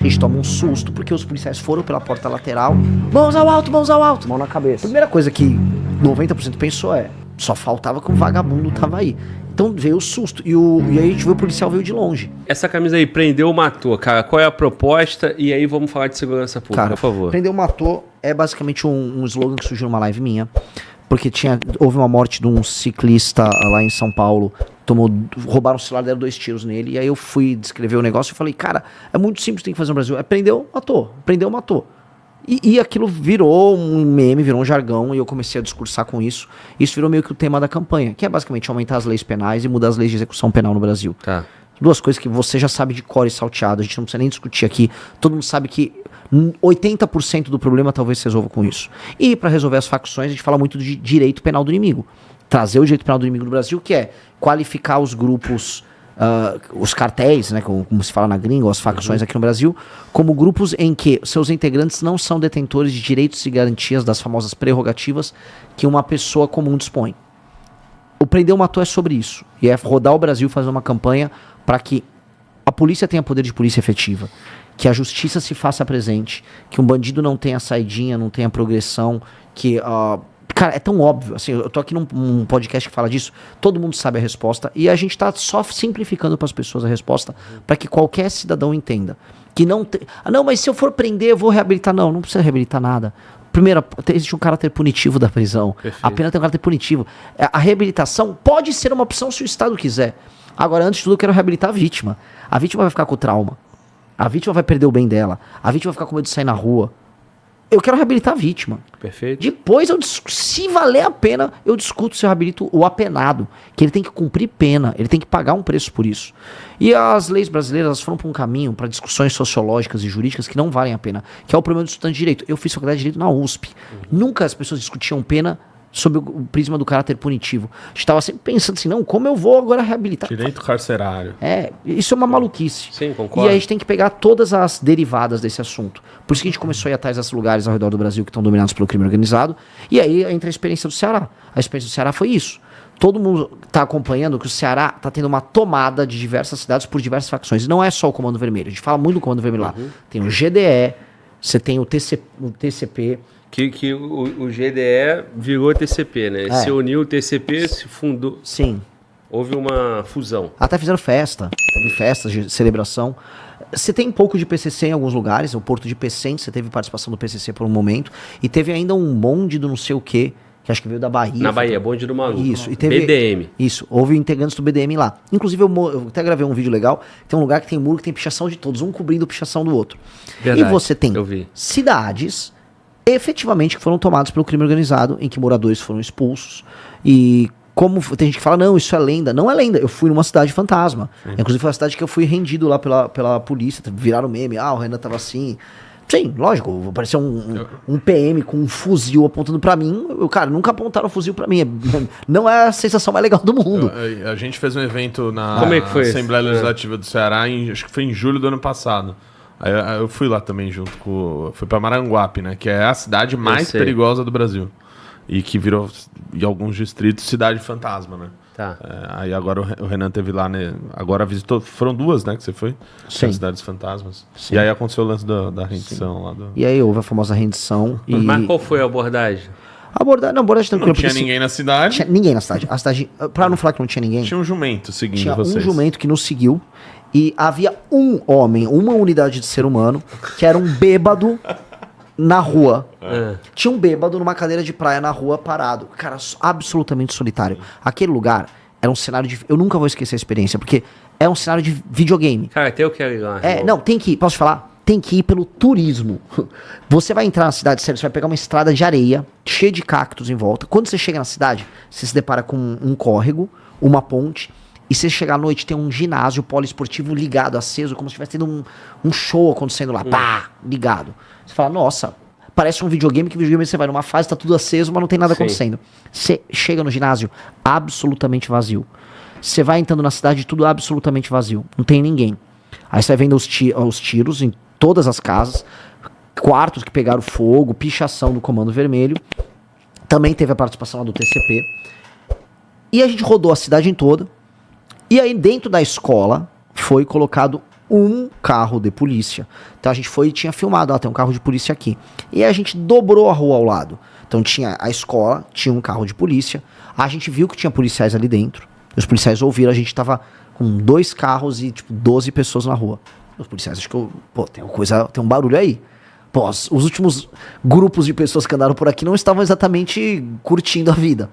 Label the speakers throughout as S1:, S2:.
S1: A gente toma um susto porque os policiais foram pela porta lateral. Mãos ao alto, mão na cabeça. A primeira coisa que 90% pensou só faltava que um vagabundo tava aí. Então veio o susto. E aí a gente viu o policial veio de longe.
S2: Essa camisa aí, prendeu, matou, cara. Qual é a proposta? E aí vamos falar de segurança pública,
S1: Cara,
S2: por favor.
S1: Prendeu, matou é basicamente um slogan que surgiu numa live minha. Porque houve uma morte de um ciclista lá em São Paulo. Roubaram o celular, deram 2 tiros nele. E aí eu fui descrever o negócio e falei, cara, é muito simples, tem que fazer no Brasil. Prendeu, matou. E aquilo virou um meme, virou um jargão, e eu comecei a discursar com isso. Isso virou meio que o tema da campanha, que é basicamente aumentar as leis penais e mudar as leis de execução penal no Brasil.
S2: Tá.
S1: 2 coisas que você já sabe de cor e salteado, a gente não precisa nem discutir aqui. Todo mundo sabe que 80% do problema talvez se resolva com isso. E para resolver as facções, a gente fala muito de direito penal do inimigo. Trazer o direito penal do inimigo do Brasil, que é qualificar os grupos... os cartéis, né, como se fala na gringa, ou as facções aqui no Brasil, como grupos em que seus integrantes não são detentores de direitos e garantias das famosas prerrogativas que uma pessoa comum dispõe. O Prendeu Matou é sobre isso. E é rodar o Brasil, fazer uma campanha para que a polícia tenha poder de polícia efetiva, que a justiça se faça presente, que um bandido não tenha saidinha, não tenha progressão, que... Cara, é tão óbvio, assim, eu tô aqui num podcast que fala disso, todo mundo sabe a resposta, e a gente tá só simplificando para as pessoas a resposta, para que qualquer cidadão entenda. Que não tem... não, mas se eu for prender, eu vou reabilitar. Não precisa reabilitar nada. Primeiro, existe um caráter punitivo da prisão. Perfeito. A pena tem um caráter punitivo. A reabilitação pode ser uma opção se o Estado quiser. Agora, antes de tudo, eu quero reabilitar a vítima. A vítima vai ficar com trauma. A vítima vai perder o bem dela. A vítima vai ficar com medo de sair na rua. Eu quero reabilitar a vítima.
S2: Perfeito.
S1: Depois, se valer a pena, eu discuto se eu reabilito o apenado. Que ele tem que cumprir pena, ele tem que pagar um preço por isso. E as leis brasileiras, elas foram para um caminho, para discussões sociológicas e jurídicas que não valem a pena. Que é o problema do estudante de direito. Eu fiz faculdade de direito na USP. Nunca as pessoas discutiam pena sob o prisma do caráter punitivo. A gente estava sempre pensando assim, não, como eu vou agora reabilitar?
S3: Direito carcerário.
S1: Isso é uma maluquice.
S2: Sim, concordo.
S1: E aí a gente tem que pegar todas as derivadas desse assunto. Por isso que a gente começou a ir atrás desses lugares ao redor do Brasil que estão dominados pelo crime organizado. E aí entra a experiência do Ceará. A experiência do Ceará foi isso. Todo mundo está acompanhando que o Ceará está tendo uma tomada de diversas cidades por diversas facções. E não é só o Comando Vermelho. A gente fala muito do Comando Vermelho lá. Tem o GDE, você tem o TCP...
S2: Que o GDE virou TCP, né? Se uniu o TCP, se fundou.
S1: Sim.
S2: Houve uma fusão.
S1: Até fizeram festa. Teve festas de celebração. Você tem um pouco de PCC em alguns lugares. O Porto de Pecém, você teve participação do PCC por um momento. E teve ainda um bonde do não sei o quê, que acho que veio da Bahia.
S2: Na Bahia, bonde do maluco.
S1: Isso. E teve,
S2: BDM.
S1: Isso. Houve integrantes do BDM lá. Inclusive, eu até gravei um vídeo legal. Tem um lugar que tem muro que tem pichação de todos. Um cobrindo pichação do outro.
S2: Verdade,
S1: e você tem cidades... efetivamente que foram tomados pelo crime organizado, em que moradores foram expulsos. E como tem gente que fala, não, isso é lenda. Não é lenda, eu fui numa cidade fantasma. Inclusive foi a cidade que eu fui rendido lá pela polícia, viraram meme, o Renan tava assim. Sim, lógico, parecia um PM com um fuzil apontando pra mim. Cara, nunca apontaram um fuzil pra mim. Não é a sensação mais legal do mundo.
S3: A gente fez um evento na
S2: Como é que foi
S3: Assembleia Legislativa do Ceará, acho que foi em julho do ano passado. Aí eu fui lá também junto com... Fui pra Maranguape, né? Que é a cidade mais perigosa do Brasil. E que virou, em alguns distritos, cidade fantasma, né?
S2: Tá.
S3: Aí agora o Renan teve lá, né? Agora visitou... Foram 2, né? Que você foi?
S1: Sim.
S3: As cidades fantasmas.
S1: Sim.
S3: E aí aconteceu o lance da rendição lá do...
S1: E aí houve a famosa rendição.
S2: Mas qual foi a abordagem?
S1: A abordagem tranquila.
S3: Não tinha ninguém na cidade.
S1: Tinha ninguém na cidade. A cidade, pra não falar que não tinha ninguém...
S3: Tinha um jumento seguindo
S1: tinha
S3: vocês.
S1: Um jumento que nos seguiu. E havia um homem, uma unidade de ser humano, que era um bêbado na rua. Tinha um bêbado numa cadeira de praia na rua parado. Cara, absolutamente solitário. Aquele lugar era um cenário de... Eu nunca vou esquecer a experiência, porque é um cenário de videogame.
S2: Cara, até eu quero ir lá.
S1: Não, tem que ir. Posso te falar? Tem que ir pelo turismo. Você vai entrar na cidade, sério, você vai pegar uma estrada de areia, cheia de cactos em volta. Quando você chega na cidade, você se depara com um córrego, uma ponte... E se você chegar à noite, tem um ginásio poliesportivo ligado, aceso, como se estivesse tendo um show acontecendo lá. Pá, ligado. Você fala, nossa, parece um videogame, que videogame você vai numa fase, tá tudo aceso, mas não tem nada acontecendo. Você chega no ginásio, absolutamente vazio. Você vai entrando na cidade, tudo absolutamente vazio. Não tem ninguém. Aí você vai vendo os tiros em todas as casas, quartos que pegaram fogo, pichação do Comando Vermelho. Também teve a participação lá do TCP. E a gente rodou a cidade em toda. E aí, dentro da escola, foi colocado um carro de polícia. Então a gente foi e tinha filmado, tem um carro de polícia aqui. E a gente dobrou a rua ao lado. Então tinha a escola, tinha um carro de polícia. A gente viu que tinha policiais ali dentro. Os policiais ouviram, a gente tava com 2 carros e 12 pessoas na rua. Os policiais acham que tem um barulho aí. Pô, os últimos grupos de pessoas que andaram por aqui não estavam exatamente curtindo a vida.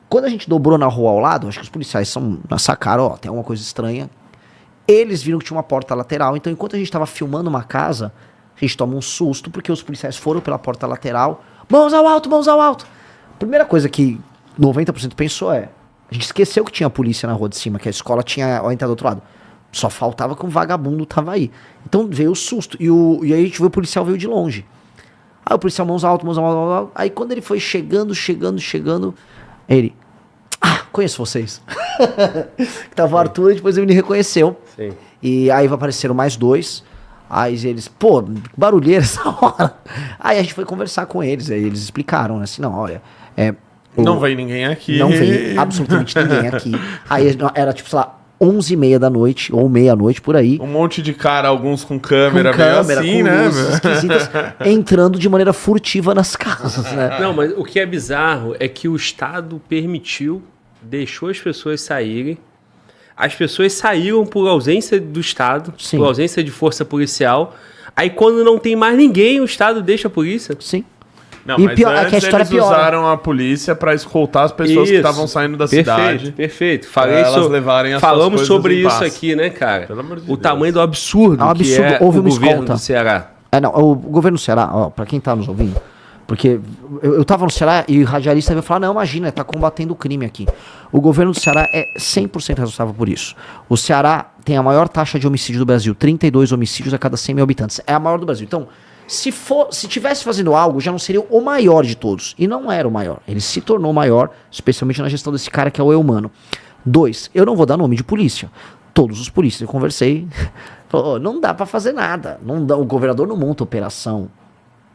S1: Quando a gente dobrou na rua ao lado, acho que os policiais sacaram, tem alguma coisa estranha. Eles viram que tinha uma porta lateral, então enquanto a gente estava filmando uma casa, a gente toma um susto, porque os policiais foram pela porta lateral, mãos ao alto, mãos ao alto. Primeira coisa que 90% pensou a gente esqueceu que tinha polícia na rua de cima, que a escola tinha entrado do outro lado. Só faltava que um vagabundo tava aí. Então veio o susto, e aí a gente viu o policial veio de longe. Aí o policial, mãos ao alto, mãos ao alto. Aí quando ele foi chegando, ele... conheço vocês. Que tava o Arthur e depois ele me reconheceu. Sim. E aí apareceram mais 2. Aí eles, barulheira essa hora. Aí a gente foi conversar com eles. Aí eles explicaram, né? Assim, não, olha.
S3: Não vem ninguém aqui.
S1: Não vem absolutamente ninguém aqui. Aí era tipo, sei lá, 11h30 da noite, ou meia-noite, por aí.
S3: Um monte de cara, alguns com câmera meio assim,
S1: com
S3: né?
S1: luzes esquisitas, entrando de maneira furtiva nas casas, né?
S2: Não, mas o que é bizarro é que o Estado deixou as pessoas saírem. As pessoas saíram por ausência do Estado,
S1: Sim.
S2: por ausência de força policial. Aí quando não tem mais ninguém, o Estado deixa a polícia.
S1: Sim.
S3: Não, mas pior, antes que a eles usaram a polícia para escoltar as pessoas que estavam saindo da cidade.
S2: Perfeito.
S3: Falamos
S2: sobre isso aqui, né, cara?
S3: Pelo amor de
S2: o
S3: Deus.
S2: tamanho do absurdo,
S1: que
S2: é
S1: houve
S2: o governo do Ceará.
S1: O governo do Ceará, para quem tá nos ouvindo, porque eu tava no Ceará e o radialista veio falar, não, imagina, tá combatendo o crime aqui. O governo do Ceará é 100% responsável por isso. O Ceará tem a maior taxa de homicídio do Brasil, 32 homicídios a cada 100 mil habitantes. É a maior do Brasil. Então, se tivesse fazendo algo, já não seria o maior de todos. E não era o maior. Ele se tornou maior, especialmente na gestão desse cara que é o Eumano. 2, eu não vou dar nome de polícia. Todos os polícias, eu conversei, falou, não dá pra fazer nada. O governador não monta operação.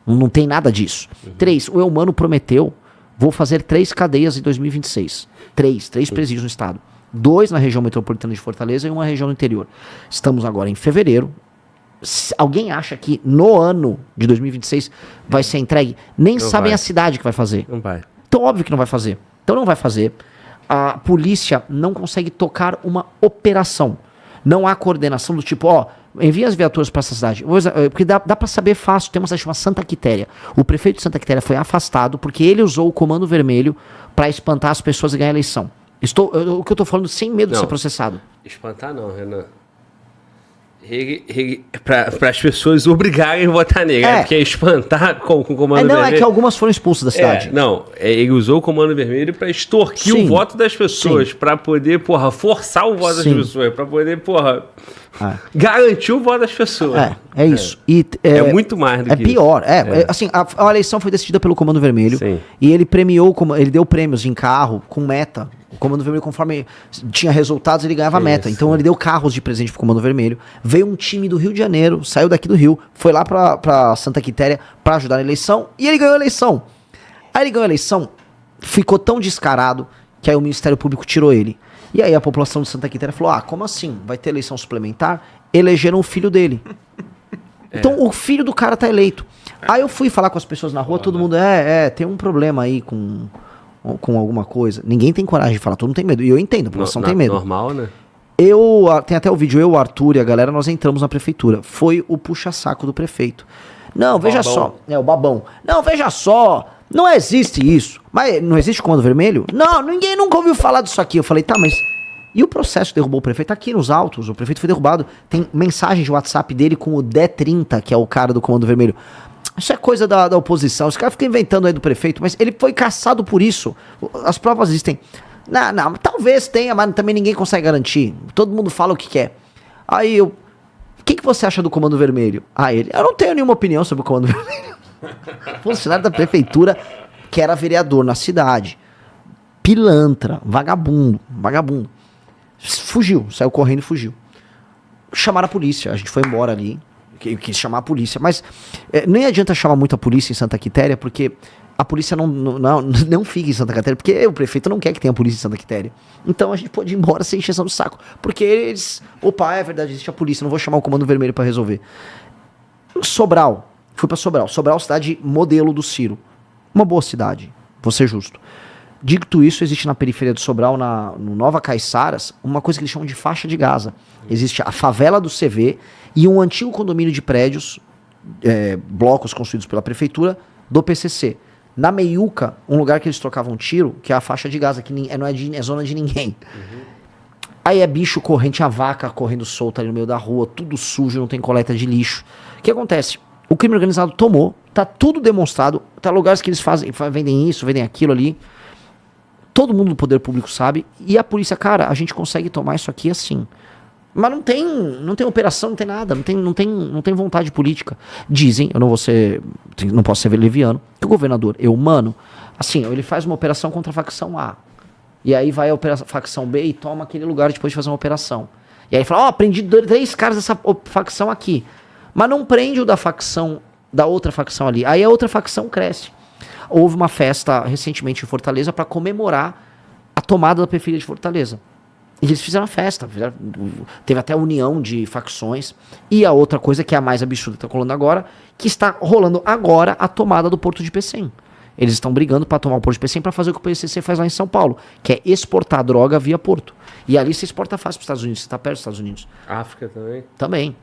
S1: Não tem nada disso. 3, o Eumano prometeu, vou fazer 3 cadeias em 2026. 3 presídios no estado. 2 na região metropolitana de Fortaleza e 1 na região do interior. Estamos agora em fevereiro. Se alguém acha que no ano de 2026 vai ser entregue, nem sabem a cidade que vai fazer.
S2: Não vai.
S1: Então, óbvio que não vai fazer. Então, não vai fazer. A polícia não consegue tocar uma operação. Não há coordenação do tipo, envia as viaturas para essa cidade. Porque dá para saber fácil. Tem uma cidade chamada Santa Quitéria. O prefeito de Santa Quitéria foi afastado porque ele usou o Comando Vermelho para espantar as pessoas e ganhar a eleição. O que eu tô falando sem medo de ser processado.
S2: Espantar não, Renan. Para as pessoas obrigarem a votar nele. Porque é espantar com o Comando Vermelho.
S1: É que algumas foram expulsas da cidade.
S2: Ele usou o Comando Vermelho para extorquir o voto das pessoas, para poder, forçar o voto das pessoas, para poder, garantir o voto das pessoas.
S1: É isso.
S2: É muito mais do que isso.
S1: É pior. Assim, a eleição foi decidida pelo Comando Vermelho.
S2: Sim.
S1: E ele premiou, ele deu prêmios em carro com meta. O Comando Vermelho, conforme tinha resultados, ele ganhava meta. Então ele deu carros de presente pro Comando Vermelho. Veio um time do Rio de Janeiro, saiu daqui do Rio, foi lá pra Santa Quitéria pra ajudar na eleição. E ele ganhou a eleição. Aí ele ganhou a eleição, ficou tão descarado que aí o Ministério Público tirou ele. E aí a população de Santa Quitéria falou, como assim? Vai ter eleição suplementar? Elegeram o filho dele. Então o filho do cara tá eleito. Aí eu fui falar com as pessoas na rua, todo mundo, tem um problema aí com alguma coisa. Ninguém tem coragem de falar, todo mundo tem medo. E eu entendo, a população tem medo.
S2: Normal, né?
S1: Tem até o vídeo, eu, o Arthur e a galera, nós entramos na prefeitura. Foi o puxa-saco do prefeito. Não, veja só. O babão. Não, veja só. Não existe isso. Mas não existe Comando Vermelho? Não, ninguém nunca ouviu falar disso aqui. Eu falei, mas... E o processo derrubou o prefeito? Aqui nos autos, o prefeito foi derrubado. Tem mensagem de WhatsApp dele com o Dé30, que é o cara do Comando Vermelho. Isso é coisa da oposição. Os caras ficam inventando aí do prefeito, mas ele foi caçado por isso. As provas existem. Não, talvez tenha, mas também ninguém consegue garantir. Todo mundo fala o que quer. Aí eu... O que você acha do Comando Vermelho? Eu não tenho nenhuma opinião sobre o Comando Vermelho. Funcionário da prefeitura que era vereador na cidade. Pilantra, vagabundo. Fugiu, saiu correndo e fugiu. Chamaram a polícia, a gente foi embora ali. Quis chamar a polícia, mas nem adianta chamar muito a polícia em Santa Quitéria, porque a polícia não fica em Santa Quitéria, porque o prefeito não quer que tenha polícia em Santa Quitéria. Então a gente pode ir embora sem encheção do saco. Porque eles... Opa, é verdade, existe a polícia, não vou chamar o Comando Vermelho pra resolver. Sobral. Fui pra Sobral. Sobral, cidade modelo do Ciro. Uma boa cidade, vou ser justo. Dito isso, existe na periferia de Sobral, no Nova Caiçaras, uma coisa que eles chamam de faixa de Gaza. Existe a favela do CV e um antigo condomínio de prédios, blocos construídos pela prefeitura, do PCC. Na Meiuca, um lugar que eles trocavam tiro, que é a faixa de Gaza, que é zona de ninguém. Uhum. Aí é bicho correndo, tinha vaca correndo solta ali no meio da rua, tudo sujo, não tem coleta de lixo. O que acontece? O crime organizado tomou, tá tudo demonstrado, tá lugares que eles vendem isso, vendem aquilo ali. Todo mundo do poder público sabe, e a polícia, cara, a gente consegue tomar isso aqui assim. Mas não tem operação, não tem nada, não tem vontade política. Dizem, eu não posso ser leviano, que o governador, assim, ele faz uma operação contra a facção A. E aí vai a facção B e toma aquele lugar depois de fazer uma operação. E aí fala, prendi 3 caras dessa facção aqui. Mas não prende o da outra facção ali. Aí a outra facção cresce. Houve uma festa recentemente em Fortaleza para comemorar a tomada da periferia de Fortaleza. E eles fizeram a festa, teve até a união de facções. E a outra coisa, que é a mais absurda que está rolando agora, que está rolando agora a tomada do Porto de Pecém. Eles estão brigando para tomar o Porto de Pecém para fazer o que o PCC faz lá em São Paulo, que é exportar droga via Porto. E ali você exporta fácil para os Estados Unidos, você está perto dos Estados Unidos.
S2: África também?
S1: Também.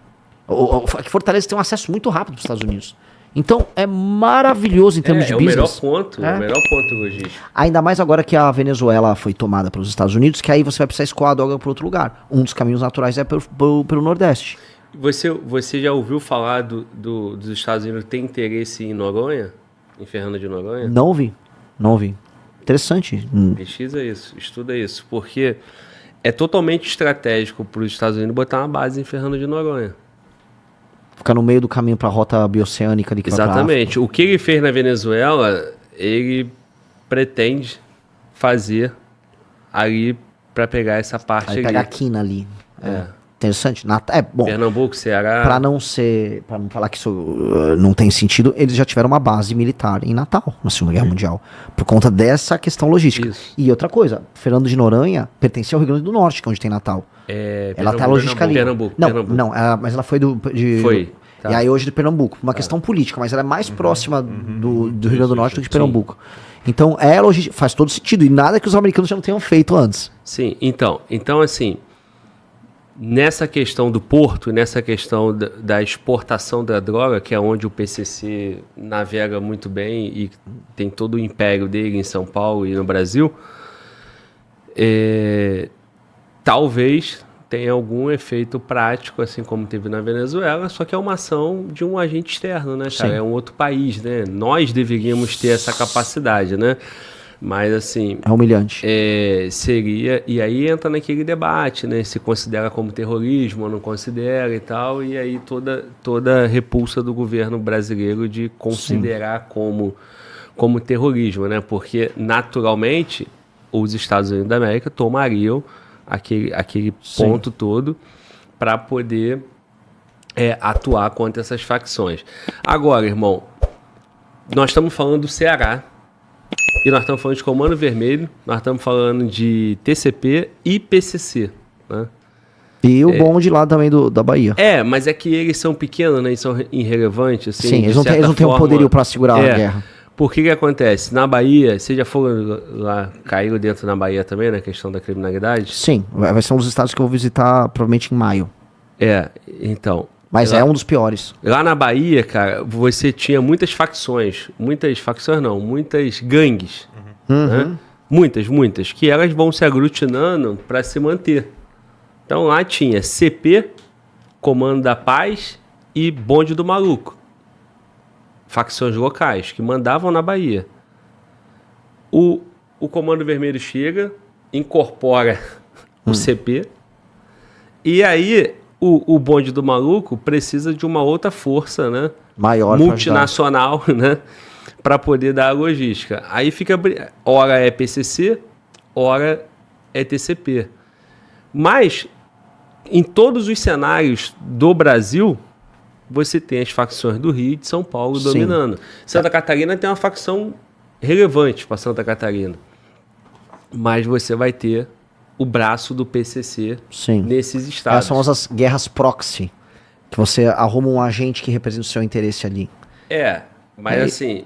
S1: Fortaleza tem um acesso muito rápido para os Estados Unidos. Então, é maravilhoso em termos de business.
S2: É o melhor ponto logístico.
S1: Ainda mais agora que a Venezuela foi tomada pelos Estados Unidos, que aí você vai precisar escoar a droga para outro lugar. Um dos caminhos naturais é pelo Nordeste.
S2: Você já ouviu falar dos Estados Unidos ter interesse em Noronha? Em Fernando de Noronha?
S1: Não ouvi. Interessante.
S2: Pesquisa isso, estuda isso. Porque é totalmente estratégico para os Estados Unidos botar uma base em Fernando de Noronha.
S1: Ficar no meio do caminho para a rota bioceânica ali que
S2: Exatamente. O que ele fez na Venezuela, ele pretende fazer ali para pegar essa parte ali.
S1: Pegar a quina ali. Interessante. Bom.
S2: Pernambuco, Ceará.
S1: Para não falar que isso não tem sentido, eles já tiveram uma base militar em Natal, na Segunda Guerra Mundial, por conta dessa questão logística. Isso. E outra coisa, Fernando de Noronha pertencia ao Rio Grande do Norte, que é onde tem Natal. Ela tá logística ali.
S2: Pernambuco.
S1: Não, mas ela foi Tá. E aí hoje de Pernambuco, uma questão política, mas ela é mais próxima do Rio Grande do Norte do que de Pernambuco. Então, faz todo sentido, e nada que os americanos já não tenham feito antes.
S2: Sim, então assim, nessa questão do porto, nessa questão da exportação da droga, que é onde o PCC navega muito bem e tem todo o império dele em São Paulo e no Brasil, talvez tenha algum efeito prático, assim como teve na Venezuela, só que é uma ação de um agente externo, né, cara? Sim. É um outro país, né? Nós deveríamos ter essa capacidade, né? Mas, assim...
S1: É humilhante.
S2: Seria... E aí entra naquele debate, né? Se considera como terrorismo ou não considera e tal, e aí toda a repulsa do governo brasileiro de considerar como terrorismo, né? Porque, naturalmente, os Estados Unidos da América tomariam aquele ponto todo para poder atuar contra essas facções. Agora, irmão, nós estamos falando do Ceará e nós estamos falando de Comando Vermelho, nós estamos falando de TCP e PCC, né?
S1: E o bonde lá também da Bahia.
S2: Mas é que eles são pequenos, né? Eles são irrelevantes. Assim,
S1: sim, eles não têm um poderio para segurar a guerra.
S2: Por que acontece? Na Bahia, você já foi lá, caiu dentro na Bahia também, na questão da criminalidade?
S1: Sim, vai ser um dos estados que eu vou visitar provavelmente em maio.
S2: Então...
S1: Mas é um dos piores.
S2: Lá na Bahia, cara, você tinha muitas gangues. Né? Muitas, que elas vão se aglutinando para se manter. Então lá tinha CP, Comando da Paz e Bonde do Maluco. Facções locais que mandavam na Bahia. O Comando Vermelho chega, incorpora o CP, e aí o Bonde do Maluco precisa de uma outra força, né?
S1: Maior,
S2: multinacional, né? Para poder dar a logística. Aí fica, ora é PCC, ora é TCP. Mas, em todos os cenários do Brasil, você tem as facções do Rio e de São Paulo dominando. Santa Catarina tem uma facção relevantes para Santa Catarina. Mas você vai ter o braço do PCC nesses estados.
S1: Essas são as guerras proxy, que você arruma um agente que representa o seu interesse ali.
S2: Mas assim...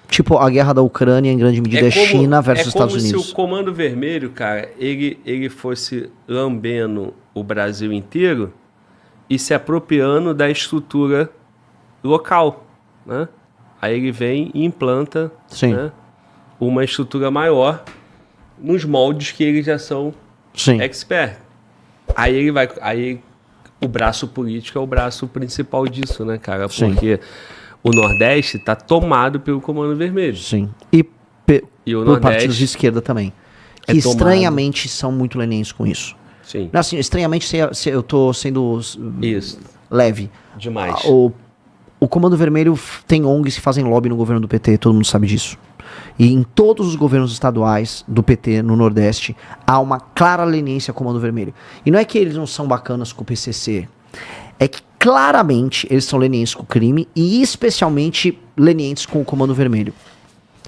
S1: Tipo, a guerra da Ucrânia, em grande medida, é China versus Estados Unidos. É
S2: como se o Comando Vermelho, cara, ele fosse lambendo o Brasil inteiro e se apropriando da estrutura local, né? Aí ele vem e implanta, né, uma estrutura maior nos moldes que eles já são expert. Aí o braço político é o braço principal disso, né, cara? Porque o Nordeste está tomado pelo Comando Vermelho.
S1: Sim. E
S2: o
S1: por partidos de esquerda também. Que estranhamente são muito lenientes com isso.
S2: Sim.
S1: Não, assim, estranhamente eu tô sendo leve.
S2: Demais.
S1: O Comando Vermelho tem ONGs que fazem lobby no governo do PT, todo mundo sabe disso. E em todos os governos estaduais do PT no Nordeste, há uma clara leniência ao Comando Vermelho. E não é que eles não são bacanas com o PCC, é que claramente eles são lenientes com o crime e especialmente lenientes com o Comando Vermelho.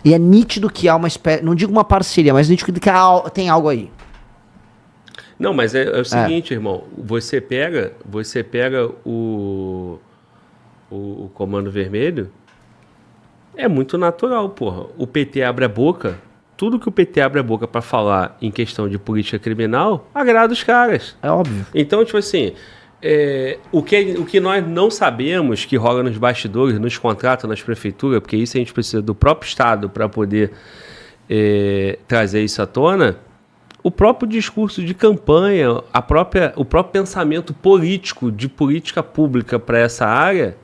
S1: E é nítido que há uma espécie, não digo uma parceria, mas nítido que tem algo aí.
S2: Não, mas é o seguinte, irmão, você pega o Comando Vermelho, é muito natural, porra. O PT abre a boca, tudo que o PT abre a boca pra falar em questão de política criminal, agrada os caras.
S1: É óbvio.
S2: Então, tipo assim, o que nós não sabemos que rola nos bastidores, nos contratos, nas prefeituras, porque isso a gente precisa do próprio Estado para poder trazer isso à tona, o próprio discurso de campanha, o próprio pensamento político, de política pública para essa área,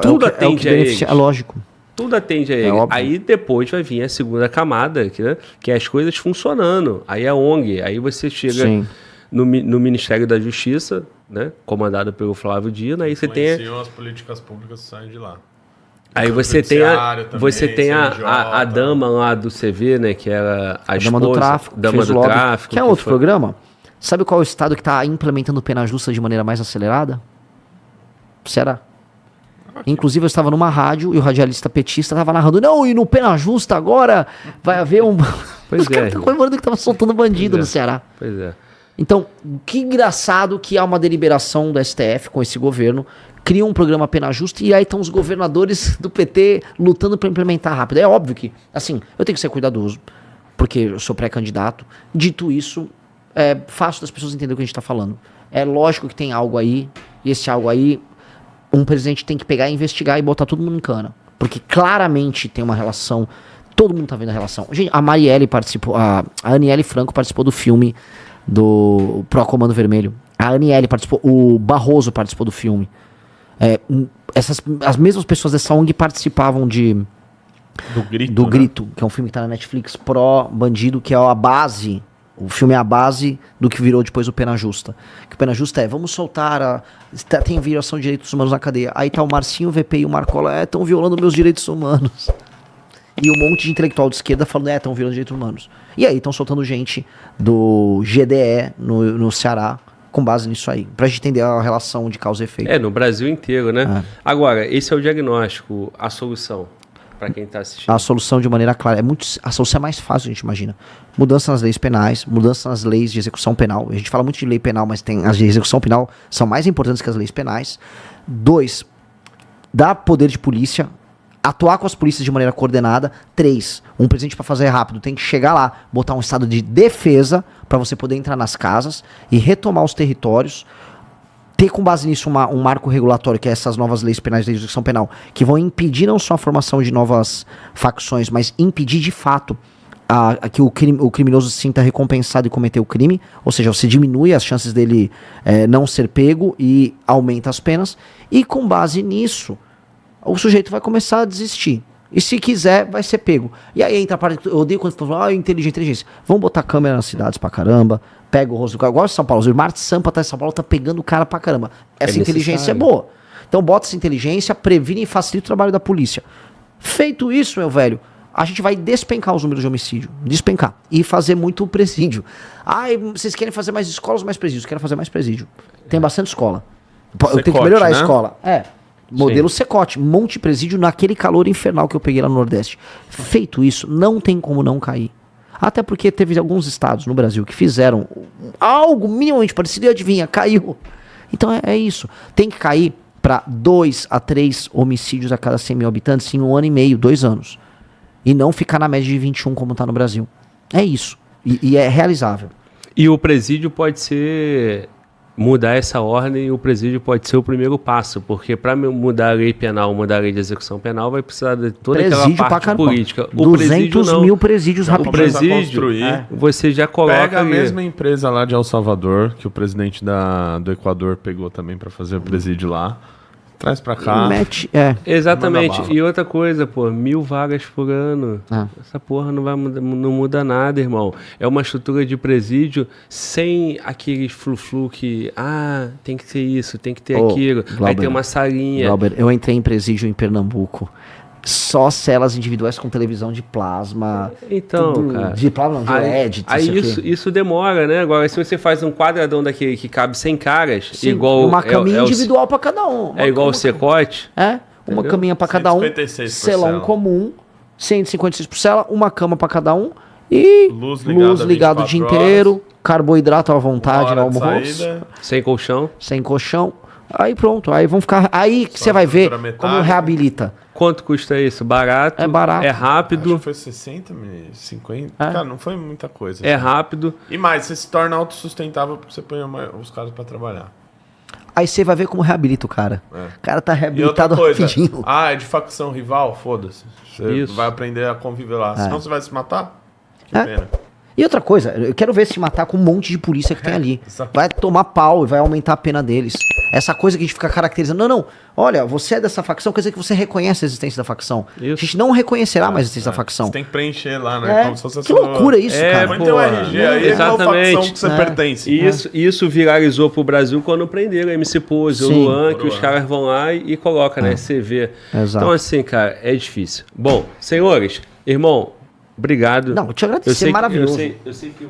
S2: tudo atende a eles.
S1: É lógico.
S2: Tudo atende a ele. Aí depois vai vir a segunda camada, que é as coisas funcionando. Aí a ONG, aí você chega no Ministério da Justiça, né, comandado pelo Flávio Dino, aí você tem...
S3: as políticas públicas saem de lá.
S2: Aí você tem a dama lá do CV, né, que era a esposa,
S1: dama do tráfico. Que é outro programa. Sabe qual é o estado que está implementando pena justa de maneira mais acelerada? Ceará. Inclusive eu estava numa rádio e o radialista petista estava narrando, não, e no pena justa agora vai haver um...
S2: Pois é.
S1: Comemorando que estava soltando bandido no Ceará.
S2: Pois é.
S1: Então, que engraçado que há uma deliberação do STF com esse governo, cria um programa pena justa e aí estão os governadores do PT lutando para implementar rápido. É óbvio que, assim, eu tenho que ser cuidadoso, porque eu sou pré-candidato. Dito isso, é fácil das pessoas entenderem o que a gente está falando. É lógico que tem algo aí, e esse algo aí, um presidente tem que pegar, investigar e botar todo mundo em cana. Porque claramente tem uma relação, todo mundo tá vendo a relação. Gente, a Marielle participou, a Aniele Franco participou do filme do Pro Comando Vermelho. A Aniele participou, o Barroso participou do filme. As mesmas pessoas dessa ONG participavam do Grito, que é um filme que tá na Netflix, pró-bandido, que é a base. O filme é a base do que virou depois o Pena Justa. Que o Pena Justa vamos soltar tem violação de direitos humanos na cadeia. Aí tá o Marcinho, o VP e o Marcola, estão violando meus direitos humanos. E um monte de intelectual de esquerda falando, estão violando direitos humanos. E aí estão soltando gente do GDE no Ceará com base nisso aí. Pra gente entender a relação de causa e efeito.
S2: No Brasil inteiro, né? Agora, esse é o diagnóstico, a solução. Para quem está assistindo. A
S1: solução de maneira clara. A solução é mais fácil, a gente imagina. Mudança nas leis penais, mudança nas leis de execução penal. A gente fala muito de lei penal, mas as de execução penal são mais importantes que as leis penais. 2, dar poder de polícia, atuar com as polícias de maneira coordenada. 3, um presidente para fazer rápido tem que chegar lá, botar um estado de defesa para você poder entrar nas casas e retomar os territórios. Ter com base nisso um marco regulatório, que é essas novas leis penais de execução penal, que vão impedir não só a formação de novas facções, mas impedir de fato que o criminoso se sinta recompensado e cometer o crime, ou seja, você diminui as chances dele não ser pego e aumenta as penas, e com base nisso, o sujeito vai começar a desistir. E se quiser, vai ser pego. E aí entra a parte, eu odeio quando você fala, inteligência. Vamos botar câmera nas cidades pra caramba, pega o rosto do cara, igual em São Paulo, o Marte Sampa tá em São Paulo, tá pegando o cara pra caramba. Essa inteligência é boa. Então bota essa inteligência, previne e facilita o trabalho da polícia. Feito isso, meu velho, a gente vai despencar os números de homicídio. Despencar. E fazer muito presídio. Vocês querem fazer mais escolas ou mais presídios? Quero fazer mais presídio. Tem bastante escola. Eu tenho que melhorar a escola. Modelo Secote, monte de presídio naquele calor infernal que eu peguei lá no Nordeste. Feito isso, não tem como não cair. Até porque teve alguns estados no Brasil que fizeram algo minimamente parecido e adivinha, caiu. Então é isso. Tem que cair para 2 a 3 homicídios a cada 100 mil habitantes em 1 ano e meio, 2 anos. E não ficar na média de 21 como está no Brasil. É isso. E é realizável.
S2: E o presídio pode ser... Mudar essa ordem, o presídio pode ser o primeiro passo, porque para mudar a lei penal, mudar a lei de execução penal, vai precisar de toda
S1: presídio
S2: aquela parte política.
S1: O 200 mil presídios
S2: rapidinho. O presídio, você já coloca...
S3: Pega a mesma empresa lá de El Salvador, que o presidente do Equador pegou também para fazer o presídio lá. Traz pra cá.
S2: Exatamente. E outra coisa, 1.000 vagas por ano. Essa porra não muda nada, irmão. É uma estrutura de presídio sem aqueles flu-flu que... tem que ter isso, tem que ter aquilo.
S1: Glauber,
S2: vai ter uma salinha.
S1: Glauber, eu entrei em presídio em Pernambuco. Só celas individuais com televisão de plasma.
S2: Então, cara...
S1: De plasma, não, de LED.
S2: Isso demora, né? Agora, se você faz um quadradão daquele que cabe 100 caras,
S1: sim,
S2: igual...
S1: Uma caminha individual para cada um.
S2: É igual o Secote?
S1: Uma caminha para cada um.
S3: 156 por
S1: celão
S3: cela.
S1: Comum, 156 por cela, uma cama para cada um e luz ligada o dia inteiro, carboidrato à vontade no almoço.
S2: Sem colchão.
S1: Sem colchão. Aí pronto, aí vão ficar... Aí que você vai ver como reabilita.
S2: Quanto custa isso? Barato?
S1: É barato.
S2: É rápido.
S3: Acho que foi 60, 50. Cara, não foi muita coisa.
S2: É rápido.
S3: E mais, você se torna autossustentável porque você põe os caras pra trabalhar.
S1: Aí você vai ver como reabilita o cara. O cara tá reabilitado rapidinho.
S3: É de facção rival? Foda-se. Você vai aprender a conviver lá. Senão você vai se matar? Que pena.
S1: E outra coisa, eu quero ver se matar com um monte de polícia que tem ali. Vai tomar pau e vai aumentar a pena deles. Essa coisa que a gente fica caracterizando. Não, olha, você é dessa facção, quer dizer que você reconhece a existência da facção. Isso. A gente não reconhecerá mais a existência da facção.
S3: Você tem que preencher lá, né? Como se fosse
S1: que loucura isso, cara.
S3: Põe teu RG aí,
S2: exatamente.
S3: É a facção que você pertence.
S2: Isso viralizou pro Brasil quando prenderam a MC Pose, o Luan, que os caras vão lá e colocam, né? CV.
S1: Exato.
S2: Então, assim, cara, é difícil. Bom, senhores, irmão, obrigado.
S1: Não, eu te agradecer, maravilhoso.
S2: Eu sei que